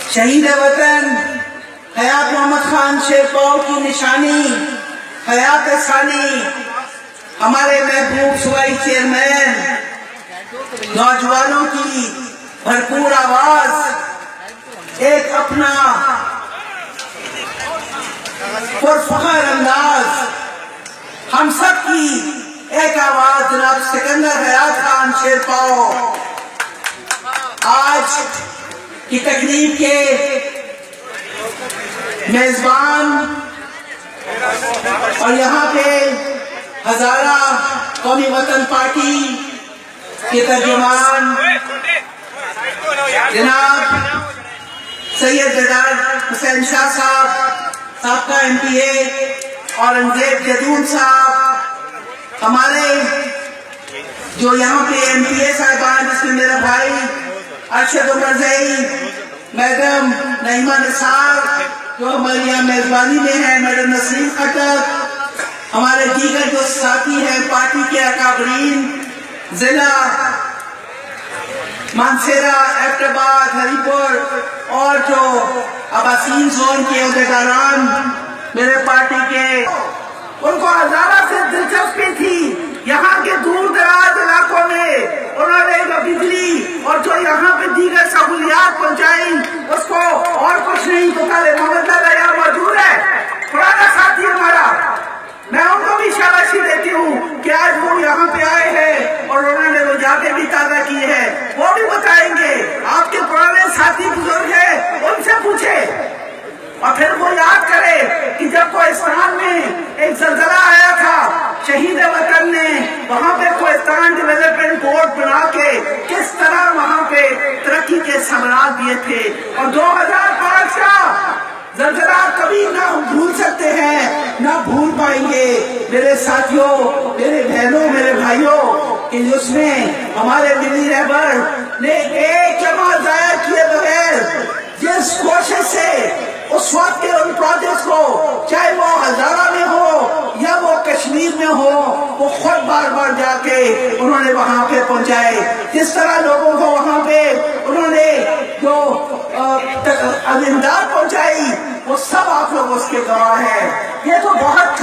شہید وطن حیات محمد خان شیرپور کی نشانی حیات ثانی ہمارے محبوب صوبائی چیئرمین نوجوانوں کی بھرپور آواز ایک اپنا پرفخر انداز ہم سب کی ایک آواز جناب سکندر حیات خان شیرپور آج کی تقریب کے میزبان اور یہاں پہ ہزارہ قومی وطن پارٹی کے ترجمان جناب سید بیدار حسین شاہ صاحب سابقہ MPA اورنگزیب جدون صاحب ہمارے جو یہاں پہ MPA صاحبان جس میں میرا بھائی ارشد عمر زئی میڈم نعیمہ نثار جو ہماری یہاں میزبانی میں ہیں میڈم نسرین خٹک ہمارے دیگر جو ساتھی ہیں پارٹی کے اکابرین ضلع مانسیرا ایبٹ آباد ہری پور اور جو اباسین زون کے عہدیداران میرے پارٹی کے ان کو ہزارہ سے دلچسپی تھی یہاں کے دور دراز علاقوں میں انہوں نے بجلی اور جو یہاں پہ دیگر سہولیات پہنچائی اس کو اور کچھ نہیں تو کل محمد اللہ یہاں موجود ہے پرانا ساتھی ہمارا میں ان کو بھی شاباشی دیتی ہوں کہ آج وہ یہاں پہ آئے ہیں اور انہوں نے وہ جاتے بھی تازہ کی ہے وہ بھی بتائیں گے آپ کے پرانے ساتھی بزرگ ہیں ان سے پوچھے اور پھر وہ یاد کرے کہ جب کوہستان میں ایک زلزلہ آیا تھا شہید وطن نے وہاں پہ کوہستان ڈیولپمنٹ بورڈ بنا کے کس طرح وہاں پہ ترقی کے ثمرات دیے تھے اور 2005 کا زلزلہ کبھی نہ بھول سکتے ہیں نہ بھول پائیں گے میرے ساتھیوں میرے بہنوں میرے بھائیوں کہ اس میں ہمارے ملی رہبر نے ایک لمحہ ضائع کیے بغیر جس کوشش سے اس وقت کے ان پروجیکٹس کو چاہے وہ ہزارہ میں ہو یا وہ کشمیر میں ہو وہ خود بار بار جا کے انہوں نے وہاں پہ پہنچائے جس طرح لوگوں کو وہاں پہ انہوں نے جو امداد پہنچائی وہ سب آپ لوگ اس کے گواہ ہیں یہ تو بہت